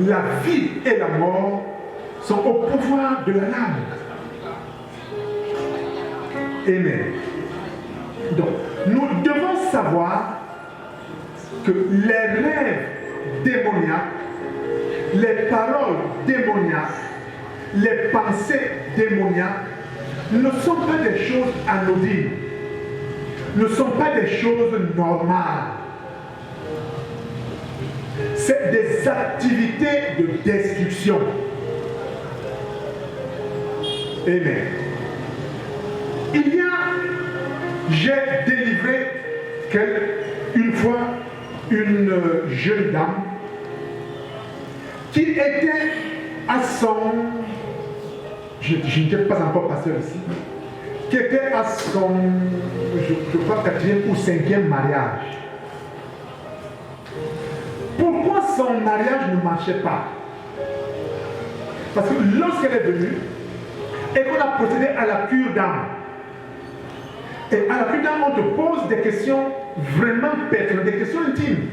la vie et la mort sont au pouvoir de la langue. Amen. Donc, nous devons savoir que les rêves démoniaques, les paroles démoniaques, les pensées démoniaques ne sont pas des choses anodines, ne sont pas des choses normales. C'est des activités de destruction. Amen. J'ai délivré une fois une jeune dame qui était à son, je n'étais pas encore pasteur ici, qui était à son, je crois, 4e ou 5e mariage. Pourquoi son mariage ne marchait pas? Parce que lorsqu'elle est venue et qu'on a procédé à la cure d'âme, et à la cure d'âme, on te pose des questions vraiment personnelles, des questions intimes.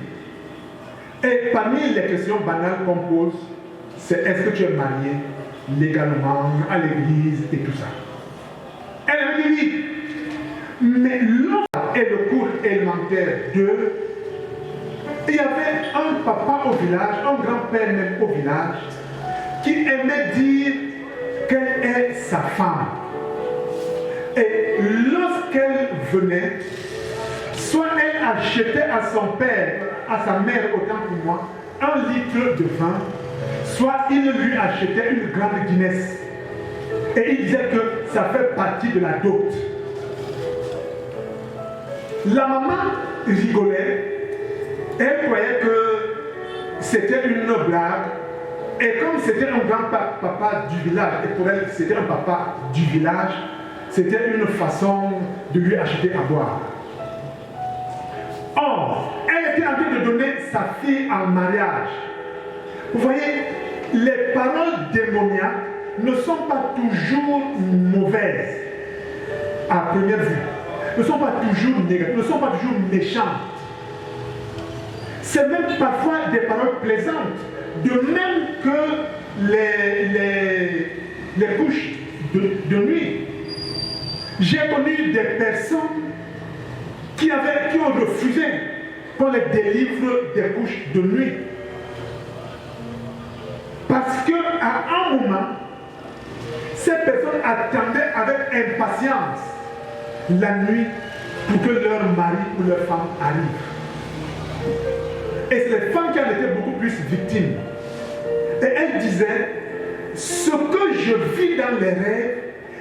Et parmi les questions banales qu'on pose, c'est est-ce que tu es marié légalement, à l'église et tout ça. Elle avait dit oui. Mais lorsque et le cours élémentaire 2, il y avait un papa au village, un grand-père même au village, qui aimait dire quelle est sa femme. Et lorsqu'elle venait, soit elle achetait à son père, à sa mère, autant que moi, 1 litre de vin, soit il lui achetait une grande Guinness. Et il disait que ça fait partie de la dot. La maman rigolait. Elle croyait que c'était une blague. Et comme c'était un grand papa du village, et pour elle c'était un papa du village, c'était une façon de lui acheter à boire. Or, elle était en train de donner sa fille en mariage. Vous voyez, les paroles démoniaques ne sont pas toujours mauvaises à première vue, ne sont pas toujours négatives, ne sont pas toujours méchantes. C'est même parfois des paroles plaisantes, de même que les couches de nuit. J'ai connu des personnes qui ont refusé qu'on les délivre des couches de nuit. Parce qu'à un moment, ces personnes attendaient avec impatience la nuit pour que leur mari ou leur femme arrive. Et c'est les femmes qui en étaient beaucoup plus victimes. Et elles disaient, ce que je vis dans les rêves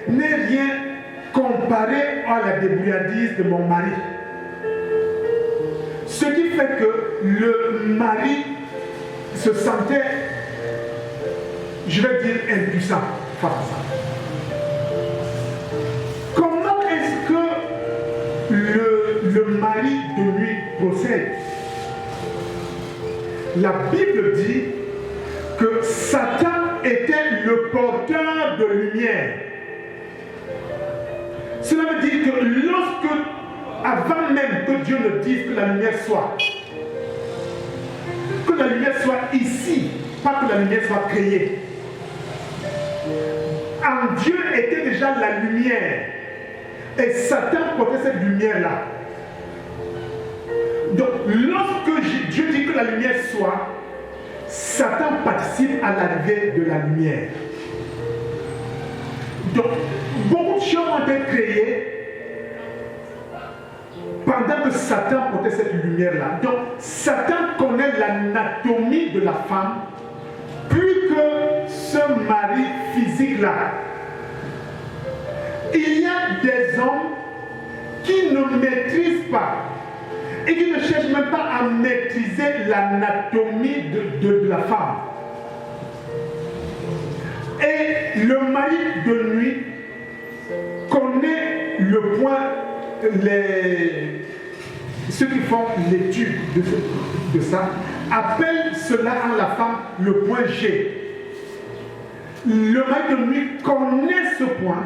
n'est rien comparé à la débrouillardise de mon mari. Ce qui fait que le mari se sentait, je vais dire, impuissant face à ça. Comment est-ce que le mari de nuit procède? La Bible dit que Satan était le porteur de lumière. Cela veut dire que lorsque, avant même que Dieu ne dise que la lumière soit ici, pas que la lumière soit créée, en Dieu était déjà la lumière. Et Satan portait cette lumière-là. Donc, lorsque Dieu dit que la lumière soit, Satan participe à l'arrivée de la lumière. Donc, beaucoup de choses ont été créées pendant que Satan portait cette lumière-là. Donc, Satan connaît l'anatomie de la femme plus que ce mari physique-là. Il y a des hommes qui ne maîtrisent pas et qui ne cherchent même pas à maîtriser l'anatomie de la femme. Et le mari de nuit connaît le point, ceux qui font l'étude de ça, appellent cela en la femme le point G. Le mari de nuit connaît ce point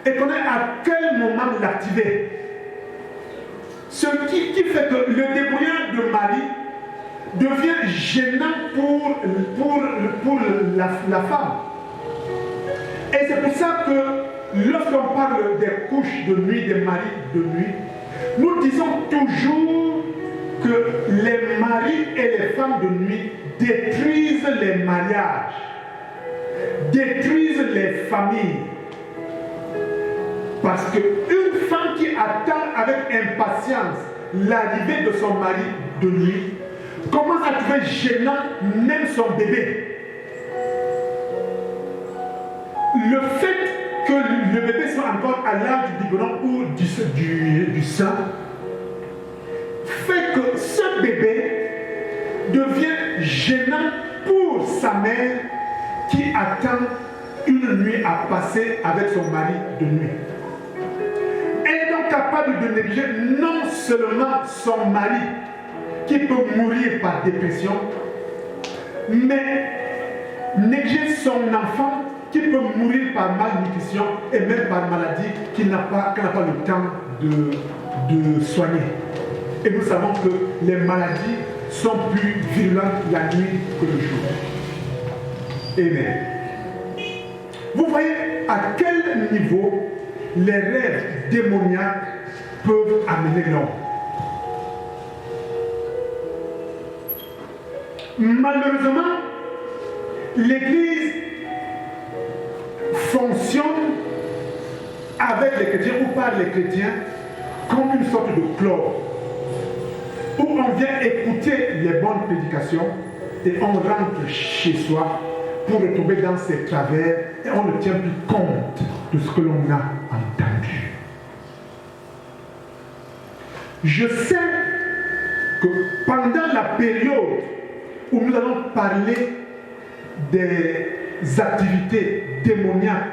et connaît à quel moment l'activer. Ce qui fait que le débrouillard de mari devient gênant pour la femme. Et c'est pour ça que lorsqu'on parle des couches de nuit, des maris de nuit, nous disons toujours que les maris et les femmes de nuit détruisent les mariages, détruisent les familles. Parce qu'une femme qui attend avec impatience l'arrivée de son mari de nuit commence à trouver gênant même son bébé. Le fait que le bébé soit encore à l'âge du biberon ou du sein fait que ce bébé devient gênant pour sa mère qui attend une nuit à passer avec son mari de nuit. Elle est donc capable de négliger non seulement son mari qui peut mourir par dépression, mais négliger son enfant qui peut mourir par malnutrition et même par maladie qu'il n'a pas le temps de soigner. Et nous savons que les maladies sont plus virulentes la nuit que le jour. Amen. Vous voyez à quel niveau les rêves démoniaques peuvent amener l'homme. Malheureusement, l'Église fonctionne avec les chrétiens ou par les chrétiens comme une sorte de club où on vient écouter les bonnes prédications et on rentre chez soi pour retomber dans ses travers et on ne tient plus compte de ce que l'on a entendu. Je sais que pendant la période où nous allons parler des activités démoniaques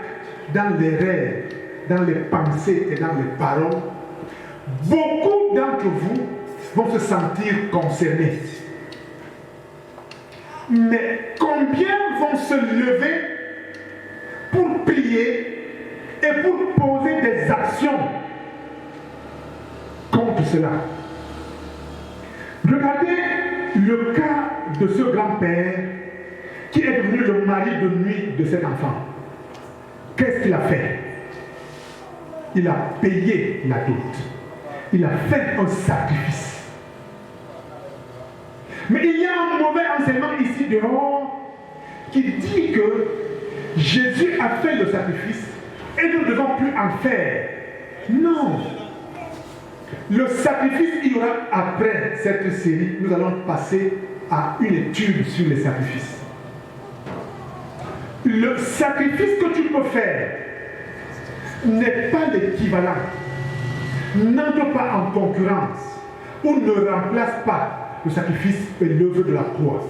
dans les rêves, dans les pensées et dans les paroles, beaucoup d'entre vous vont se sentir concernés. Mais combien vont se lever pour prier et pour poser des actions contre cela? Regardez le cas de ce grand-père qui est devenu le mari de nuit de cet enfant. Qu'est-ce qu'il a fait? Il a payé la dot. Il a fait un sacrifice. Mais il y a un mauvais enseignement ici dehors qui dit que Jésus a fait le sacrifice et nous ne devons plus en faire. Non. Le sacrifice, il y aura après cette série. Nous allons passer à une étude sur les sacrifices. Le sacrifice que tu peux faire n'est pas l'équivalent, n'entre pas en concurrence ou ne remplace pas le sacrifice et l'œuvre de la croix.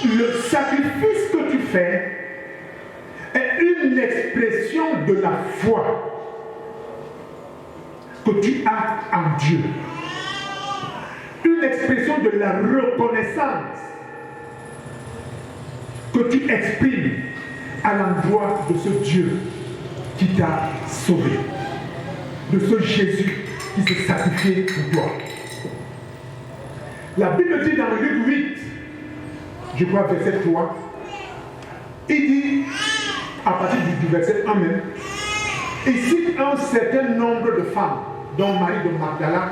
Le sacrifice que tu fais est une expression de la foi que tu as en Dieu. Une expression de la reconnaissance que tu exprimes à l'endroit de ce Dieu qui t'a sauvé, de ce Jésus qui s'est sacrifié pour toi. La Bible dit dans Luc 8, je crois verset 3, il dit, à partir du verset 1 même, il cite un certain nombre de femmes, dont Marie de Magdala,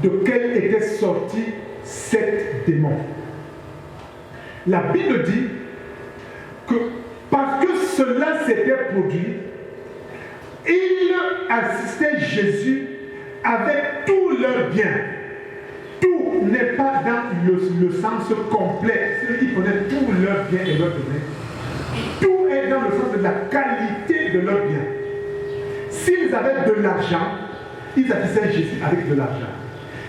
de quelle étaient sortis 7 démons. La Bible dit que parce que cela s'était produit, ils assistaient Jésus avec tous leurs biens. Tout n'est pas dans le sens complet. Ils prenaient tous leurs biens et leurs domaines. Tout est dans le sens de la qualité de leurs biens. S'ils avaient de l'argent, ils assistaient Jésus avec de l'argent.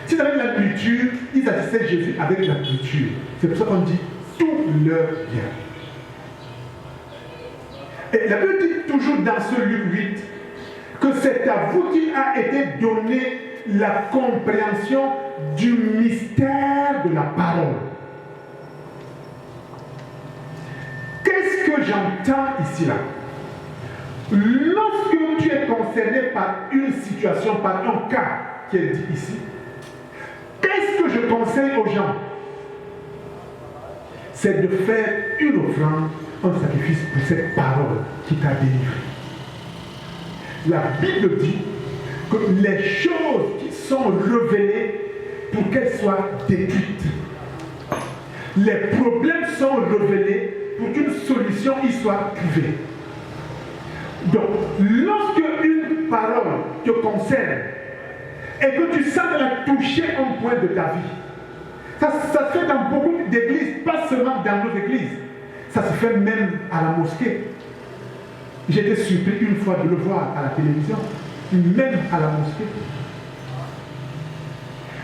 S'ils avaient de la nourriture, ils assistaient Jésus avec de la nourriture. C'est pour ça qu'on dit tous leurs biens. Et la Bible dit toujours dans ce Luc 8 que c'est à vous qu'il a été donné la compréhension du mystère de la parole. Qu'est-ce que j'entends ici là? Lorsque tu es concerné par une situation, par un cas qui est dit ici, qu'est-ce que je conseille aux gens, c'est de faire une offrande, un sacrifice pour cette parole qui t'a délivré. La Bible dit que les choses qui sont révélées pour qu'elles soient détruites. Les problèmes sont révélés pour qu'une solution y soit trouvée. Donc, lorsque une parole te concerne et que tu sens qu'elle a touché un point de ta vie, ça se fait dans beaucoup d'églises, pas seulement dans nos églises, ça se fait même à la mosquée. J'étais surpris une fois de le voir à la télévision, même à la mosquée.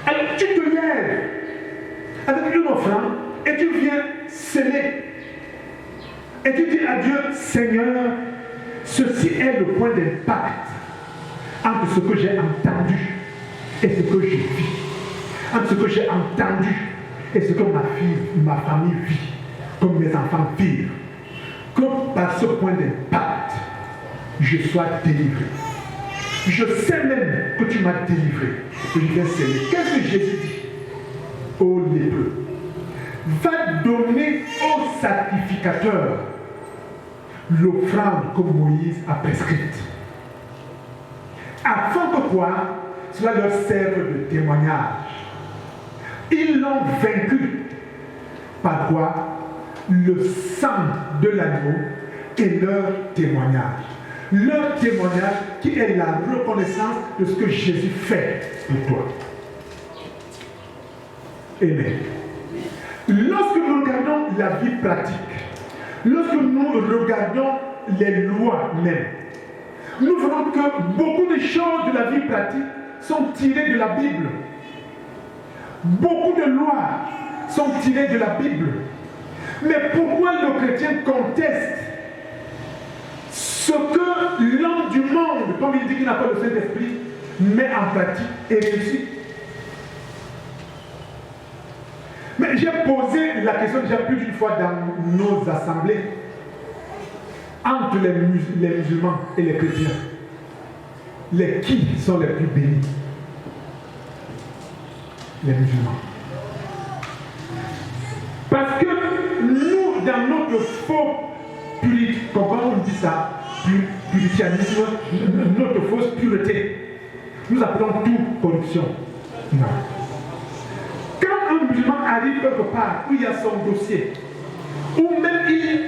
Alors tu te lèves avec une offrande et tu viens sceller. Et tu dis à Dieu, Seigneur, ceci est le point d'impact entre ce que j'ai entendu et ce que je vis. Entre ce que j'ai entendu et ce que ma famille vit, comme mes enfants vivent. Que par ce point d'impact, je sois délivré. Je sais même que tu m'as délivré. Je viens sceller. Qu'est-ce que Jésus dit aux lépreux? Va donner au sacrificateur l'offrande que Moïse a prescrite. Afin que quoi? Cela leur serve de témoignage. Ils l'ont vaincu. Par quoi? Le sang de l'agneau et leur témoignage. Leur témoignage qui est la reconnaissance de ce que Jésus fait pour toi. Amen. Lorsque nous regardons la vie pratique, lorsque nous regardons les lois même, nous verrons que beaucoup de choses de la vie pratique sont tirées de la Bible. Beaucoup de lois sont tirées de la Bible. Mais pourquoi le chrétien conteste ce que l'homme du monde, comme il dit qu'il n'a pas le Saint-Esprit, met en pratique et réussit? Mais j'ai posé la question déjà plus d'une fois dans nos assemblées entre les musulmans et les chrétiens. Les qui sont les plus bénis? Les musulmans. Parce que nous, dans notre faux comment on dit ça, puritanisme, notre fausse pureté, nous appelons tout corruption. Non. Quand un musulman arrive quelque part où il y a son dossier, ou même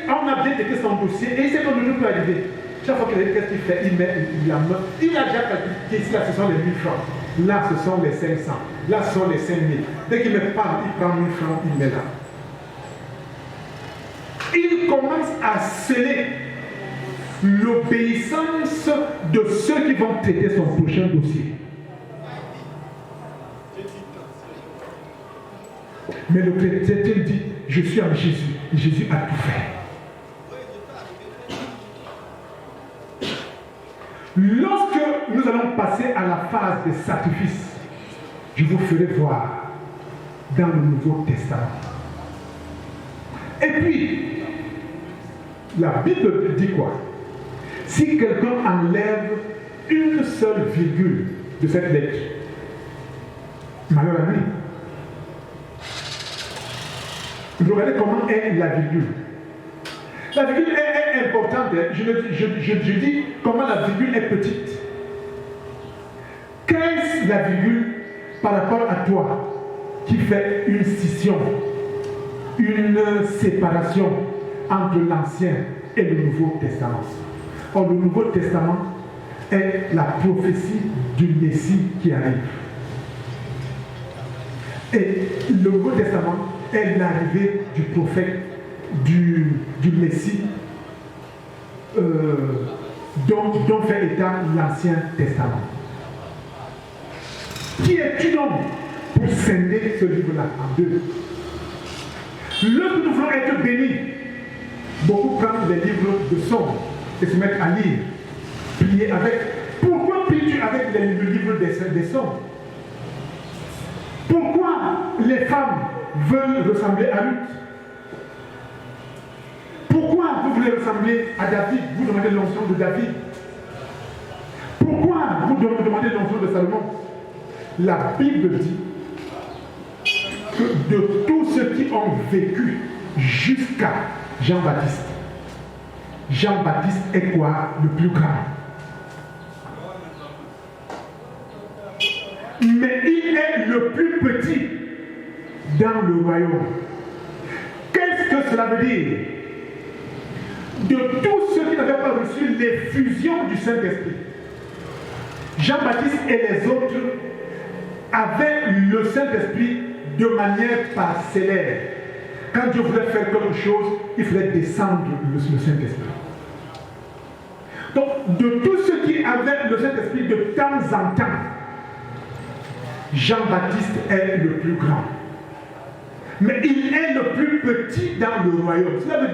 on a détecté son dossier et il sait qu'on ne peut arriver. Chaque fois qu'il a dit qu'est-ce qu'il fait, il met la main. Il a déjà calculé ici, là ce sont les 1000 francs. Là ce sont les 500. Là ce sont les 5000. Dès qu'il met pas, il prend 1000 francs, il met là. Il commence à sceller l'obéissance de ceux qui vont traiter son prochain dossier. Mais le chrétien dit, je suis en Jésus. Jésus a tout fait. Lorsque nous allons passer à la phase des sacrifices, je vous ferai voir dans le Nouveau Testament. Et puis, la Bible dit quoi? Si quelqu'un enlève une seule virgule de cette lettre, malheur à lui. Regardez comment est la virgule. La virgule est importante. Je dis comment la virgule est petite. Qu'est-ce la virgule par rapport à toi qui fait une scission, une séparation entre l'Ancien et le Nouveau Testament? Or, le Nouveau Testament est la prophétie du Messie qui arrive. Et le Nouveau Testament est l'arrivée du prophète, du Messie, dont fait état l'Ancien Testament. Qui es-tu donc pour scinder ce livre-là en deux? Lorsque nous voulons être bénis, beaucoup prennent des livres de sons et se mettent à lire, prier avec. Pourquoi pries-tu avec le livre des sons? Pourquoi les femmes veulent ressembler à Ruth? Pourquoi vous voulez ressembler à David? Vous demandez l'onction de David. Pourquoi vous demandez l'onction de Salomon? La Bible dit de tous ceux qui ont vécu jusqu'à Jean-Baptiste. Jean-Baptiste est quoi? Le plus grand. Mais il est le plus petit dans le royaume. Qu'est-ce que cela veut dire? De tous ceux qui n'avaient pas reçu l'effusion du Saint-Esprit, Jean-Baptiste et les autres avaient le Saint-Esprit de manière parcellaire. Quand Dieu voulait faire quelque chose, il fallait descendre le Saint-Esprit. Donc, de tous ceux qui avaient le Saint-Esprit de temps en temps, Jean-Baptiste est le plus grand. Mais il est le plus petit dans le royaume. Cela veut